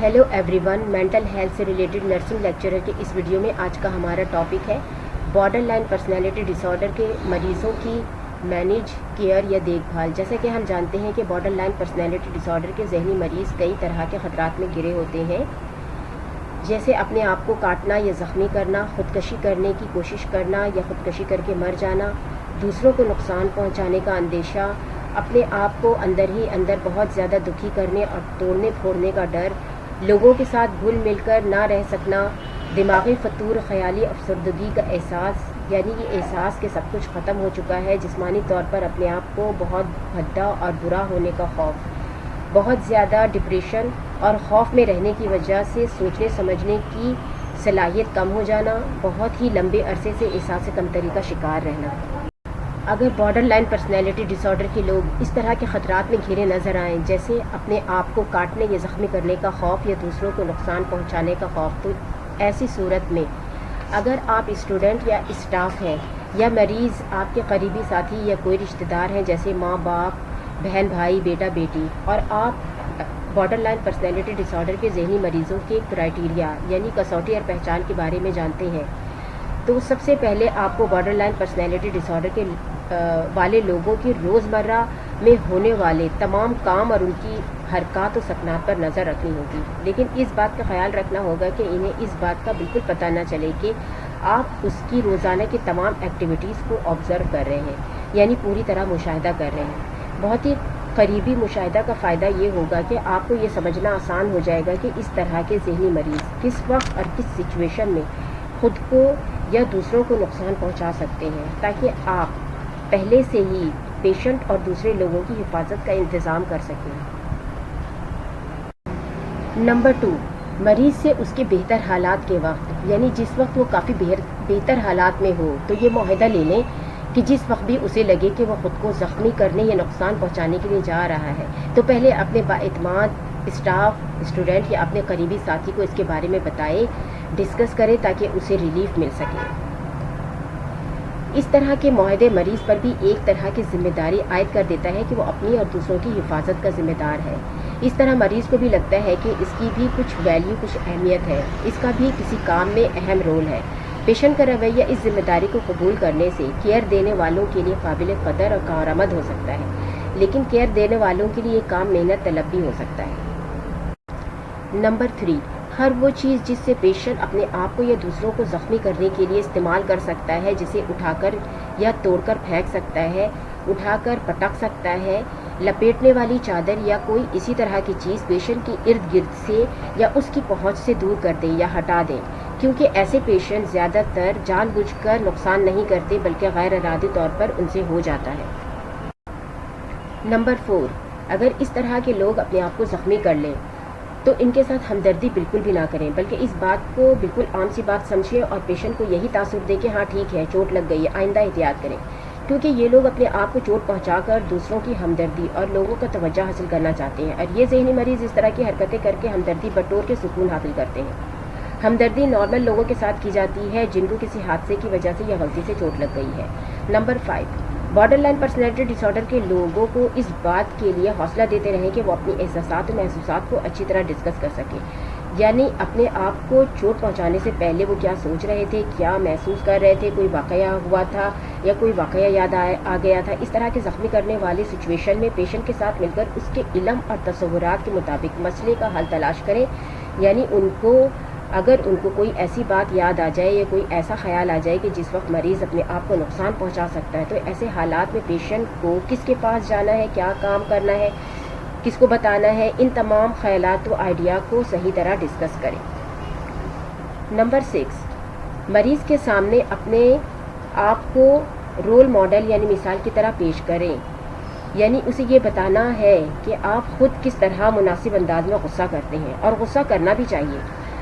Hello everyone, mental health से related nursing lecturer के इस वीडियो में आज का हमारा टॉपिक है बॉर्डर लाइन पर्सनैलिटी डिसऑर्डर के मरीज़ों की मैनेज, केयर या देखभाल। जैसे कि हम जानते हैं कि बॉर्डर लाइन पर्सनैलिटी डिसऑर्डर के जहनी मरीज़ कई तरह के ख़तरात में घिरे होते हैं, जैसे अपने आप को काटना या ज़ख्मी करना, ख़ुदकशी करने की कोशिश करना या ख़ुदकशी करके मर जाना, दूसरों को नुकसान पहुंचाने का अंदेशा, अपने आप को अंदर ही अंदर बहुत ज़्यादा दुखी करने और तोड़ने फोड़ने का डर, लोगों के साथ घुल मिलकर ना रह सकना, दिमागी फतूर, ख़याली अफसरदगी का एहसास, यानी ये एहसास कि सब कुछ ख़त्म हो चुका है, जिस्मानी तौर पर अपने आप को बहुत भद्दा और बुरा होने का खौफ, बहुत ज़्यादा डिप्रेशन और खौफ में रहने की वजह से सोचने समझने की सलाहियत कम हो जाना, बहुत ही लंबे अरसे से एहसास कमतरी का शिकार रहना। अगर बॉर्डर लाइन पर्सनैलिटी डिसऑर्डर के लोग इस तरह के ख़तरात में घिरे नज़र आएँ, जैसे अपने आप को काटने या ज़ख्मी करने का खौफ या दूसरों को नुकसान पहुंचाने का खौफ, तो ऐसी सूरत में अगर आप स्टूडेंट या स्टाफ हैं या मरीज़ आपके करीबी साथी या कोई रिश्तेदार हैं, जैसे माँ बाप, बहन भाई, बेटा बेटी, और आप बॉर्डर लाइन पर्सनैलिटी डिसऑर्डर के जहनी मरीज़ों के क्राइटेरिया यानी कसौटी और पहचान के बारे में जानते हैं, तो सबसे पहले आपको बॉर्डर लाइन पर्सनैलिटी डिसऑर्डर के वाले लोगों की रोज़मर्रा में होने वाले तमाम काम और उनकी हरकत और सकनात पर नज़र रखनी होगी। लेकिन इस बात का ख्याल रखना होगा कि इन्हें इस बात का बिल्कुल पता न चले कि आप उसकी रोज़ाना की तमाम एक्टिविटीज़ को ऑब्ज़र्व कर रहे हैं, यानी पूरी तरह मुशाहिदा कर रहे हैं। बहुत ही करीबी मुशाहिदा का फ़ायदा ये होगा कि आपको ये समझना आसान हो जाएगा कि इस तरह के ज़हनी मरीज़ किस वक्त और किस सिचुएशन में ख़ुद को या दूसरों को नुकसान पहुंचा सकते हैं, ताकि आप पहले से ही पेशेंट और दूसरे लोगों की हिफाजत का इंतज़ाम कर सकें। नंबर 2, मरीज़ से उसके बेहतर हालात के वक्त, यानी जिस वक्त वो काफ़ी बेहतर हालात में हो, तो ये मुआहदा ले लें कि जिस वक्त भी उसे लगे कि वह ख़ुद को ज़ख्मी करने या नुकसान पहुंचाने के लिए जा रहा है, तो पहले अपने बाएतमाद स्टाफ, स्टूडेंट या अपने करीबी साथी को इसके बारे में बताएं, डिस्कस करें, ताकि उसे रिलीफ मिल सके। इस तरह के मुआहदे मरीज़ पर भी एक तरह की जिम्मेदारी आयद कर देता है कि वो अपनी और दूसरों की हिफाजत का जिम्मेदार है। इस तरह मरीज़ को भी लगता है कि इसकी भी कुछ वैल्यू, कुछ अहमियत है, इसका भी किसी काम में अहम रोल है। पेशेंट का रवैया इस जिम्मेदारी को कबूल करने से केयर देने वालों के लिए काबिल कदर और कारआमद हो सकता है, लेकिन केयर देने वालों के लिए ये काम मेहनत तलब भी हो सकता है। नंबर 3, हर वो चीज़ जिससे पेशेंट अपने आप को या दूसरों को ज़ख्मी करने के लिए इस्तेमाल कर सकता है, जिसे उठाकर या तोड़कर फेंक सकता है, उठाकर पटक सकता है, लपेटने वाली चादर या कोई इसी तरह की चीज़ पेशेंट की इर्द गिर्द से या उसकी पहुंच से दूर कर दें या हटा दें, क्योंकि ऐसे पेशेंट ज़्यादातर जानबूझकर नुकसान नहीं करते, बल्कि गैर इरादी तौर पर उनसे हो जाता है। नंबर 4, अगर इस तरह के लोग अपने आप को ज़ख्मी कर लें, तो इनके साथ हमदर्दी बिल्कुल भी ना करें, बल्कि इस बात को बिल्कुल आम सी बात समझें और पेशेंट को यही तासुर दें कि हाँ ठीक है, चोट लग गई है, आइंदा एहतियात करें, क्योंकि ये लोग अपने आप को चोट पहुंचाकर दूसरों की हमदर्दी और लोगों का तवज्जो हासिल करना चाहते हैं, और ये ज़हनी मरीज़ इस तरह की हरकतें करके हमदर्दी बटोर के सुकून हासिल करते हैं। हमदर्दी नॉर्मल लोगों के साथ की जाती है जिनको किसी हादसे की वजह से या गलती से चोट लग गई है। Number 5, border line personality disorder के लोगों को इस बात के लिए हौसला देते रहें कि वो अपनी एहसासात और महसूसात को अच्छी तरह डिस्कस कर सकें, यानी अपने आप को चोट पहुंचाने से पहले वो क्या सोच रहे थे, क्या महसूस कर रहे थे, कोई वाक़या हुआ था या कोई वाक़या याद आ गया था। इस तरह के ज़ख्मी करने वाली सिचुएशन में पेशेंट के साथ मिलकर उसके इल्म और तसव्वुरात के मुताबिक मसले का हल तलाश करें, यानी अगर उनको कोई ऐसी बात याद आ जाए या कोई ऐसा ख्याल आ जाए कि जिस वक्त मरीज़ अपने आप को नुकसान पहुंचा सकता है, तो ऐसे हालात में पेशेंट को किसके पास जाना है, क्या काम करना है, किसको बताना है, इन तमाम ख्यालात व आइडिया को सही तरह डिस्कस करें। नंबर 6, मरीज़ के सामने अपने आप को रोल मॉडल यानी मिसाल की तरह पेश करें, यानी उसे ये बताना है कि आप ख़ुद किस तरह मुनासिब अंदाज में गुस्सा करते हैं, और गुस्सा करना भी चाहिए,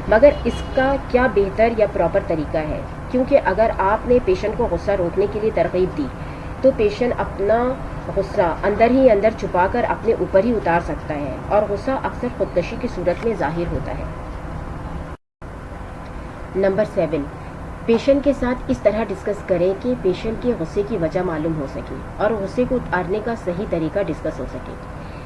मगर इसका क्या बेहतर या प्रॉपर तरीका है, क्योंकि अगर आपने पेशेंट को गुस्सा रोकने के लिए तरगीब दी, तो पेशेंट अपना गुस्सा अंदर ही अंदर छुपाकर अपने ऊपर ही उतार सकता है, और गुस्सा अक्सर खुदकशी की सूरत में ज़ाहिर होता है। नंबर 7, पेशेंट के साथ इस तरह डिस्कस करें कि पेशेंट के गुस्से की वजह मालूम हो सके और गुस्से को उतारने का सही तरीका डिस्कस हो सके।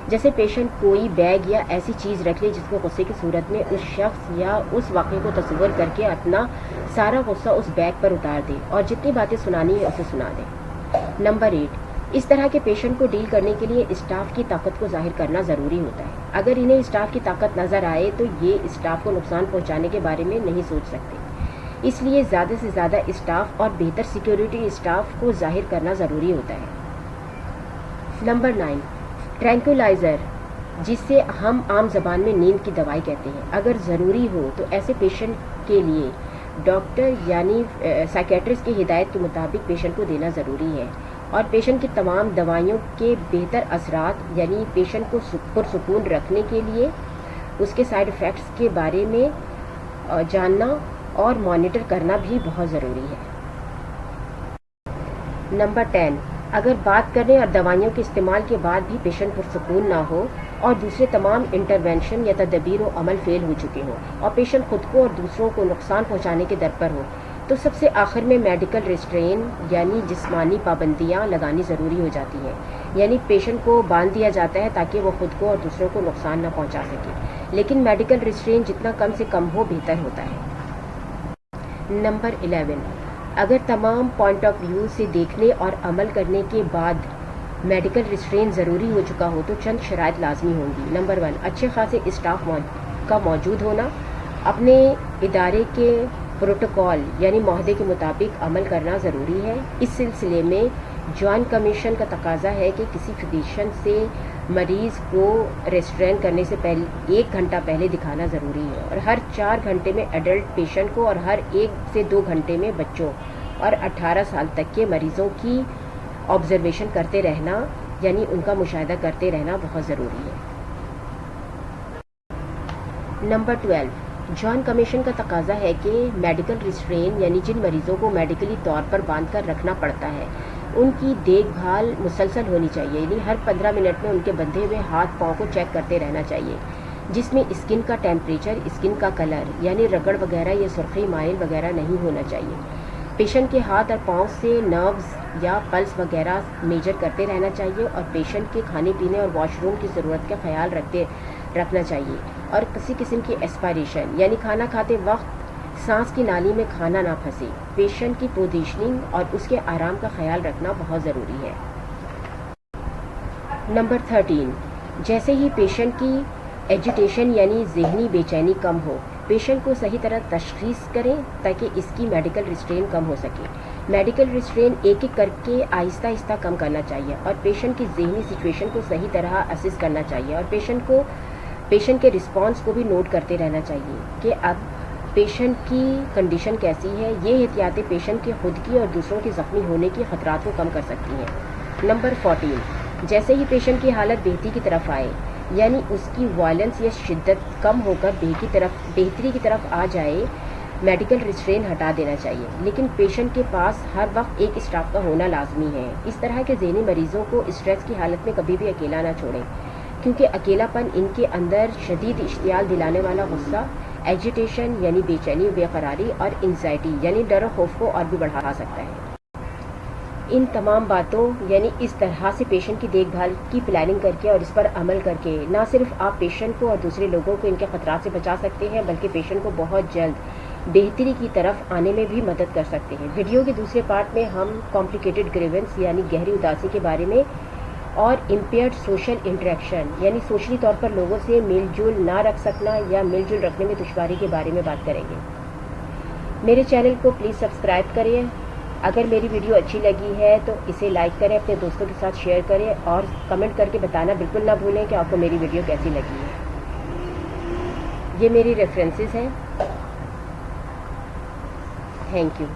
جیسے پیشنٹ کوئی بیگ یا ایسی چیز رکھ لے جس کو غصے کی صورت میں اس شخص یا اس واقعے کو تصور کر کے اپنا سارا غصہ اس بیگ پر اتار دے اور جتنی باتیں سنانی ہے اسے سنا دے۔ نمبر 8، اس طرح کے پیشنٹ کو ڈیل کرنے کے لیے اسٹاف کی طاقت کو ظاہر کرنا ضروری ہوتا ہے۔ اگر انہیں اسٹاف کی طاقت نظر آئے تو یہ اسٹاف کو نقصان پہنچانے کے بارے میں نہیں سوچ سکتے، اس لیے زیادہ سے زیادہ اسٹاف اور بہتر سیکیورٹی اسٹاف کو ظاہر کرنا ضروری ہوتا ہے۔ نمبر 9، ٹرینکولائزر، جس سے ہم عام زبان میں نیند کی دوائی کہتے ہیں، اگر ضروری ہو تو ایسے پیشنٹ کے لیے ڈاکٹر یعنی سائیکیٹرسٹ کی ہدایت کے مطابق پیشنٹ کو دینا ضروری ہے، اور پیشنٹ کی تمام دوائیوں کے بہتر اثرات یعنی پیشنٹ کو پرسکون رکھنے کے لیے اس کے سائیڈ ایفیکٹس کے بارے میں جاننا اور مانیٹر کرنا بھی بہت ضروری ہے۔ نمبر 10، اگر بات کرنے اور دوائیوں کے استعمال کے بعد بھی پیشنٹ پرسکون نہ ہو اور دوسرے تمام انٹرونشن یا تدابیر و عمل فیل ہو چکے ہوں اور پیشنٹ خود کو اور دوسروں کو نقصان پہنچانے کے در پر ہو، تو سب سے آخر میں میڈیکل ریسٹرین یعنی جسمانی پابندیاں لگانی ضروری ہو جاتی ہیں، یعنی پیشنٹ کو باندھ دیا جاتا ہے تاکہ وہ خود کو اور دوسروں کو نقصان نہ پہنچا سکے، لیکن میڈیکل ریسٹرین جتنا کم سے کم ہو بہتر ہوتا ہے۔ نمبر 11، اگر تمام پوائنٹ آف ویو سے دیکھنے اور عمل کرنے کے بعد میڈیکل ریسٹرین ضروری ہو چکا ہو تو چند شرائط لازمی ہوں گی۔ نمبر 1، اچھے خاصے اسٹاف کا موجود ہونا، اپنے ادارے کے پروٹوکول یعنی معاہدے کے مطابق عمل کرنا ضروری ہے۔ اس سلسلے میں جوائنٹ کمیشن کا تقاضا ہے کہ کسی فزیشین سے مریض کو ریسٹرین کرنے سے پہلے 1 گھنٹہ پہلے دکھانا ضروری ہے، اور ہر 4 گھنٹے میں ایڈلٹ پیشنٹ کو اور ہر 1 سے 2 گھنٹے میں بچوں اور 18 سال تک کے مریضوں کی آبزرویشن کرتے رہنا یعنی ان کا مشاہدہ کرتے رہنا بہت ضروری ہے۔ نمبر 12، جوائنٹ کمیشن کا تقاضا ہے کہ میڈیکل ریسٹرین یعنی جن مریضوں کو میڈیکلی طور پر باندھ کر رکھنا پڑتا ہے ان کی دیکھ بھال مسلسل ہونی چاہیے، یعنی ہر 15 منٹ میں ان کے بندھے ہوئے ہاتھ پاؤں کو چیک کرتے رہنا چاہیے، جس میں اسکن کا ٹیمپریچر، اسکن کا کلر یعنی رگڑ وغیرہ یا سرخی مائل وغیرہ نہیں ہونا چاہیے۔ پیشنٹ کے ہاتھ اور پاؤں سے نروز یا پلس وغیرہ میجر کرتے رہنا چاہیے، اور پیشنٹ کے کھانے پینے اور واش روم کی ضرورت کا خیال رکھنا چاہیے، اور کسی قسم کی ایسپائریشن یعنی کھانا کھاتے وقت سانس کی نالی میں کھانا نہ پھنسے۔ پیشنٹ کی پوزیشننگ اور اس کے آرام کا خیال رکھنا بہت ضروری ہے۔ نمبر 13، جیسے ہی پیشنٹ کی ایجیٹیشن یعنی ذہنی بے چینی کم ہو، پیشنٹ کو صحیح طرح تشخیص کریں تاکہ اس کی میڈیکل ریسٹرین کم ہو سکے۔ میڈیکل ریسٹرین ایک ایک کر کے آہستہ آہستہ کم کرنا چاہیے، اور پیشنٹ کی ذہنی سچویشن کو صحیح طرح اسس کرنا چاہیے، اور پیشنٹ کے رسپانس کو بھی نوٹ کرتے رہنا چاہیے کہ اب پیشنٹ کی کنڈیشن کیسی ہے۔ یہ احتیاطیں پیشنٹ کی خود کی اور دوسروں کے زخمی ہونے کے خطرات کو کم کر سکتی ہیں۔ نمبر 14، جیسے ہی پیشنٹ کی حالت بہتری کی طرف آئے یعنی اس کی وائلنس یا شدت کم ہو کر بہتری کی طرف آ جائے، میڈیکل ریسٹرین ہٹا دینا چاہیے، لیکن پیشنٹ کے پاس ہر وقت ایک اسٹاف کا ہونا لازمی ہے۔ اس طرح کے ذہنی مریضوں کو اسٹریس کی حالت میں کبھی بھی اکیلا نہ چھوڑیں، کیونکہ اکیلا پن ان کے اندر شدید اشتعال دلانے والا غصہ، ایجیٹیشن یعنی بے چینی، بے قراری اور انزائٹی یعنی ڈر و خوف کو اور بھی بڑھا سکتا ہے۔ ان تمام باتوں یعنی اس طرح سے پیشنٹ کی دیکھ بھال کی پلاننگ کر کے اور اس پر عمل کر کے نہ صرف آپ پیشنٹ کو اور دوسرے لوگوں کو ان کے خطرات سے بچا سکتے ہیں، بلکہ پیشنٹ کو بہت جلد بہتری کی طرف آنے میں بھی مدد کر سکتے ہیں۔ ویڈیو کے دوسرے پارٹ میں ہم کمپلیکیٹڈ گریونس یعنی گہری اداسی کے بارے میں اور امپیئرڈ سوشل انٹریکشن یعنی سوشلی طور پر لوگوں سے میل جول نہ رکھ سکنا یا میل جول رکھنے میں دشواری کے بارے میں بات کریں گے۔ میرے چینل کو پلیز سبسکرائب کریں۔ اگر میری ویڈیو اچھی لگی ہے تو اسے لائک کریں، اپنے دوستوں کے ساتھ شیئر کریں، اور کمنٹ کر کے بتانا بالکل نہ بھولیں کہ آپ کو میری ویڈیو کیسی لگی ہے۔ یہ میری ریفرنسز ہیں۔ Thank you.